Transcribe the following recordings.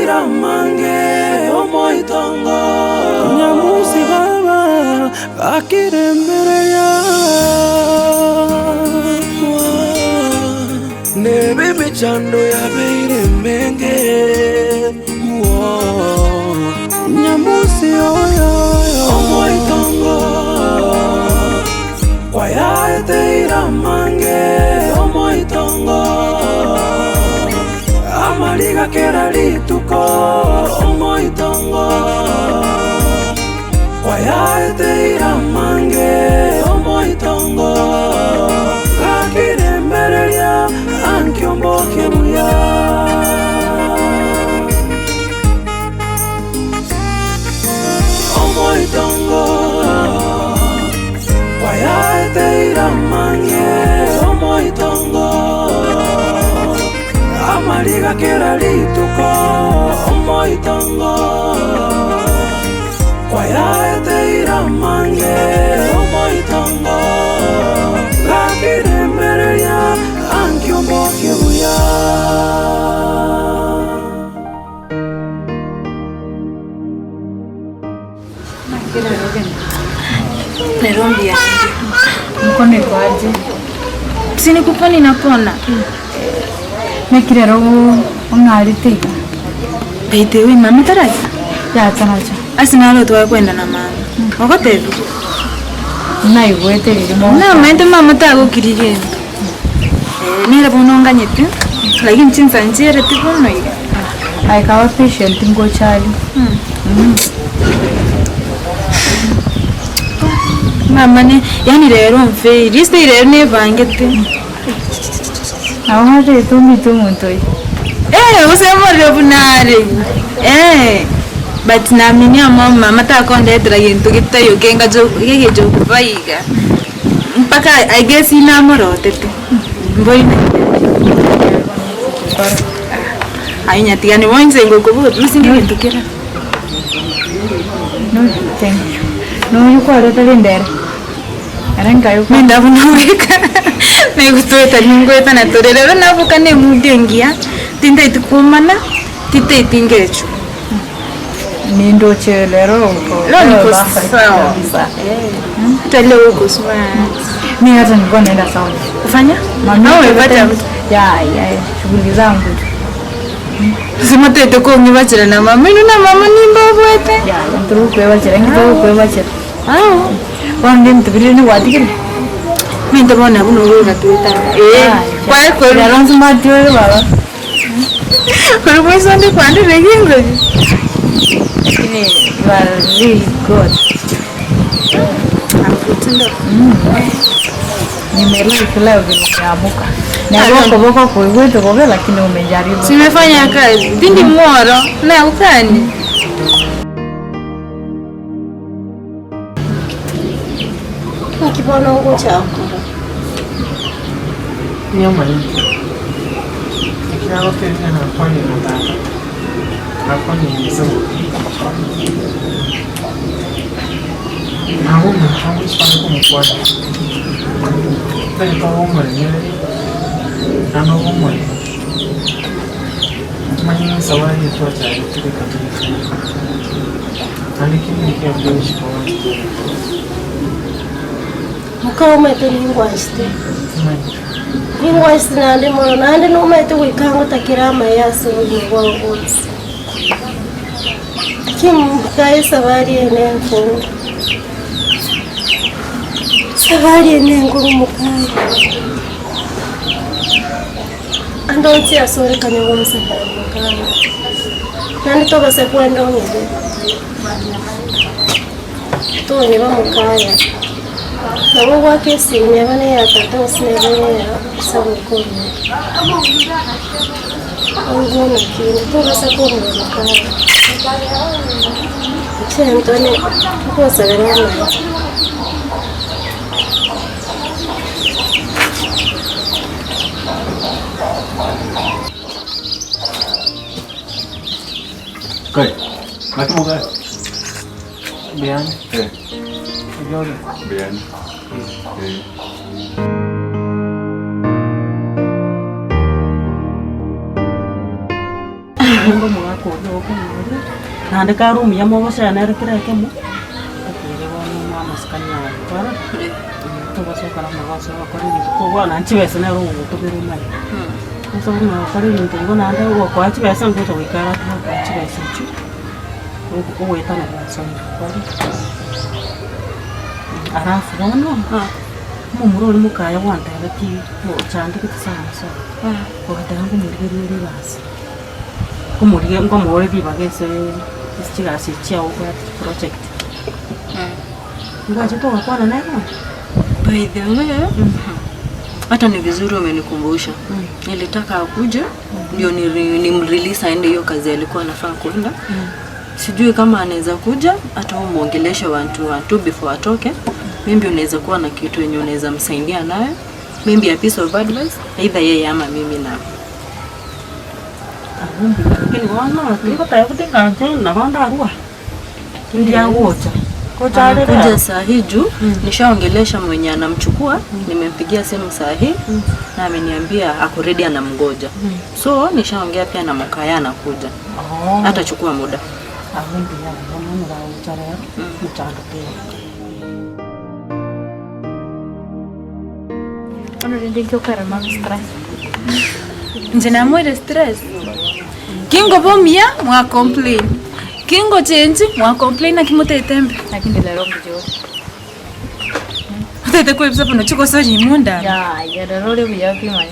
teira mange omoitongo nyamusi baba akiremereya nebe mechando ya beire menge nyamusi oyo omoitongo kwaya teira mange omoitongo amaliga kera lituko omoitongo kwaya teira mange omoitongo kakirembereria ankiomboke buya omoitongo kwaya teira mange omoitongo amaliga kera lituko omoitongo kwaya teira mange omoitongo kakirembereria ankiomboke buya Nerombia mkono kwaje sini kuponi napona mekire roho ongalite baite we mama taraja ya taraja asina lo twa kwenda na mama wakotevi nai wete limo na mente mama tago kirige nira bononga nyete lakini chinsa njere tipono ile ai kawa patient ngo chali mama ne yani rero mfe liste rero ne vangete aware to mitoi usemo leo bunare but na mimi mama mata konde dra yento kitayo kenga jo yeye jo vaiga mpaka I guess ina morote tu mboina ainya tiani wonse ngokubu musingi bitukira no thank you no yuko aleta lindera aranga yuko nenda bunaweka negutoeta nyungweta na torera navuka ne mudengia tinda itukumana tite itingecho nindo chelero lo niko sawa tele uko sawa mimi hata nilikuwa naenda sawa kufanya mama wewe pata ya shughuli zangu sima tete ko ngibachira na mama ino na mama nimba bwete ya nturu kwebachira ngito kwebachira wande mtibiri ni wadigire mimi ndabona buno rura tuita kwa yaranze madiyo baba kwa mwisho ndi kwandi regingo lakini you are really good akutunda nimerudi kila ukiamuka na boko kwa wewe kwa lakini umejaribu simefanya kazi ndindi mworo na ukani kibono ngo chako nyama hii kiago tena na kwani nataka hapo ni mzungu na huko hapo sana kumfuata ndio kwa umri ana umri mimi sawani tu tayari tukikata alikini kia kuishi kwa mukao mete lingwaiste lingwaiste nande mono nande no mete wikango takirama yase wangu kim kai savari enengo savari enengo mukai ando tia sore kanyo wonse mukai nande toba se kwenda ngebe to ni ba mukaya nabo wakesi nyabane yatata usinebene sabukuru ngona kini toba se ko mukai Antone ko sabena Kai, mati mo ka? Bian. Bian. Mungu mwako ko ko na ndeka room ya mo bose na rekira kemo akire wono mwana skanya para to baso kala magaso akore ni ko wana nchiwese na room to biru mai so na akore ni to ngona anda wo kwa chibese ngo to wikara to kwa chibese chu o weta na baso arafu wono mumuro uri mukaya wanda hagati mo cyande kitsana so ko hatangu muri basi ko muri ngo muri bibagese istigasi chao kwa project ngaje to kwa na by the way hata ni vizuri umenikumbusha nilitaka akuje ndio nimrelease aende hiyo kazi alikuwa anafaa kwenda sijui kama anaweza kuja hata muongeleshe watu before atoke. Mimi unaweza kuwa na kitu yenye unaweza msaidia nayo. Mimi a piece of advice either yeye ama mimi na. Lakini wana niko tayari kutenga na kwenda arua. Ndio wote. Kuja saa hii juu nishaongelesha mwenye anamchukua, nimempigia simu saa hii na ameniambia ako ready anamgoja. So nishaongea pia na Mkaya anakuja. Hata chukua muda. Ono ndingo karama stress. Njena mwere stress. Kingo bomia mwa complain. Kingo change mwa complain na kimote tembe. Lakini lero mjo. Tete kwa sababu nachiko sori munda. Ya darole buyapi mai.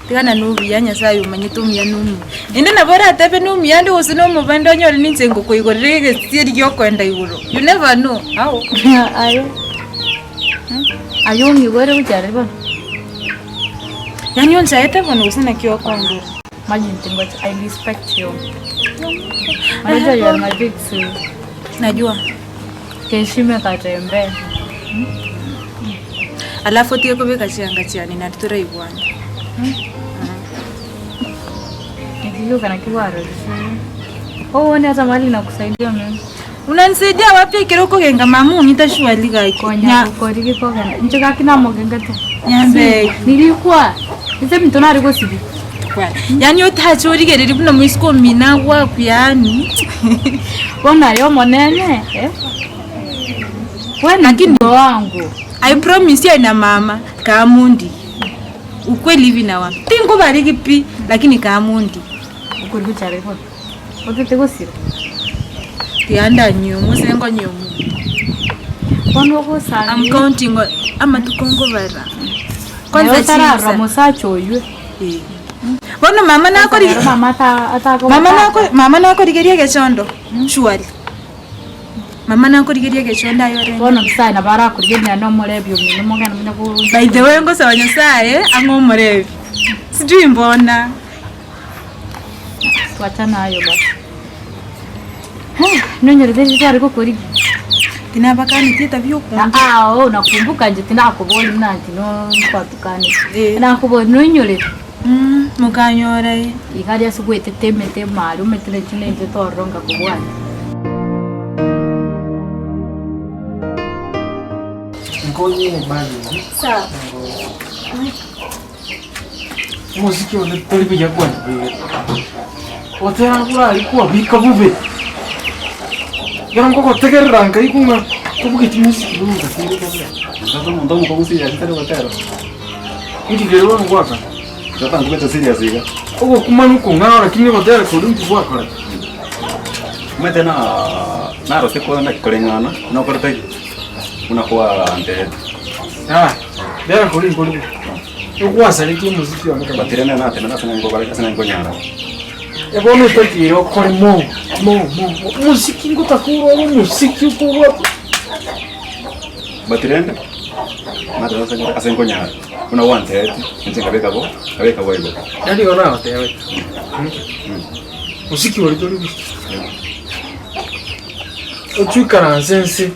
Tigana nubi yanya sayo manyitumia numu. Inde nabora tepe numu yandi usino mubando nyori ninzengo kuigorege siri yo kwenda iguro. You never know. How? Ayo. Ayo ngigore ujaribu. Yani onja ete bono usina kiwa kwangu. Imagine tingo I respect you. Unajua you are my big sis. Najua. Keshime katembe. Alafu tie kubeka chianga chiani na tutura ibwana. Ndio kana kiwaro. Oh, ni hata mali na kusaidia mimi. Unanisaidia wapi kiroko genga mamu nitashua liga ikonya. Ukorige koga. Njoka kina mogenga tu. Nyambe. Nilikuwa. Nise mtonari ko sibi. Yani utachorige riri buno mwisiko mina wa kuyani. Bona yo monene, Wewe lakini ndo wangu. I promise you na mama Kamundi. Ukweli hivi na wapi? Tingo bariki pi lakini Kamundi. Ukweli kuchare kwa. Wote tego siro. Tianda nyumu sengo nyumu. Kwano ko sana. I'm counting ama tukongo bara. Kwanza tarara musacho yue. Bono mama nako mama nako rigeria gechondo. Shwari. Mama nako rigeria gechondo ayore. Bono msana bara kurigeria no morebyo mino mogana mino ko. By the way ngo sawanya sae ango morebi. Sijui mbona. Tuachana ayo basi. Nonyere dezi ariko kuri. Tinabakani tita vyuko. Nakumbuka nje tinakubona mnanti no kwatukani. Nakubona nonyore. Mukanyora ikari asugwete temete mali umetele chinenge toronga kubwana. Ngoje bali. Sawa. Muziki ule tulipiga kwa. Wote wanakula alikuwa bika bube. Yarango kotegeranga ikunga kubugiti muziki lunga sirika. Sasa ndo mko serious tena watero. Iti lero ngwaka. Sasa ngubeta serious iga. Uko kumanuko ngara lakini watero kodumti kwa kwa. Mete na rose kwa na kolengana na korta unakuwa ante. Dera kuli. Ukwa saliki muziki wa meka. Batirene na tena sana ngobala sana ngonyara. Ebo no toki okore mo. Muziki ngotakuro muziki ukubwa. Batirene na tena sana ngonyara. Una wante nje kabeka bo ibo. Nani ona otewe. Muziki wa litori. Ochukara sense.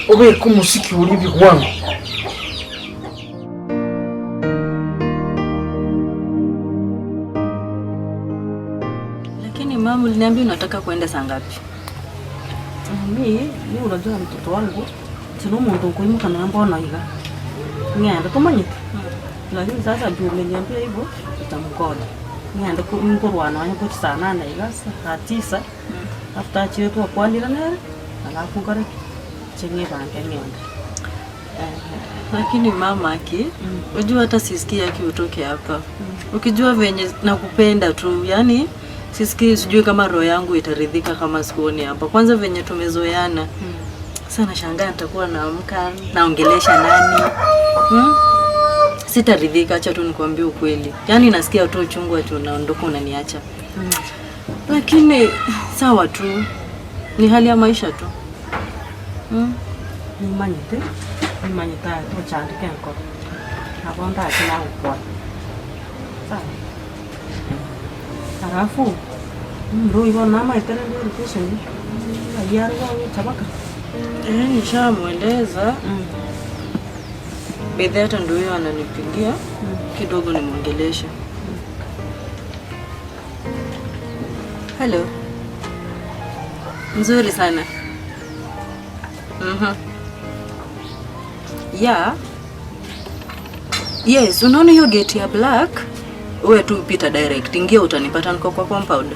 Obe kumuziki uri bigwangu. Mama uliniambia unataka kwenda saa ngapi? Mimi unajua mtoto wangu sino muntu kuimuka na mbona higa. Ngenda tumanyite. Lakini sasa juu umeniambia hivyo tutamkoda. Niende kumkurwana wanyapo sana na igasa saa 9 after chiwepo kwandira nere alafu ngare chenye bange niende. Lakini mama aki, unajua hata sisikii aki utoke hapa. Ukijua venye nakupenda tu, yani sisikii sijui kama roho yangu itaridhika kama sikuoni hapa. Kwanza venye tumezoeana. Sana shangaa nitakuwa naamka naongelesha nani. Sitaridhika, acha tu nikwambie ukweli. Yani nasikia tu uchungu ati unaondoka unaniacha. Lakini sawa tu. Ni hali ya maisha tu. Ni manyita uchandike nko. Nakonda akina ukwa. Sawa. Alafu ndio hivyo nama itende ndio kusema. Ayari wangu tabaka. Nishamueleza. Bedhe hata ndio yeye ananipigia kidogo nimuongeleshe. Hello. Nzuri sana. Yeah. Yes, unaona hiyo gate ya black? Wewe tu pita direct. Ingia utanipata niko kwa compound.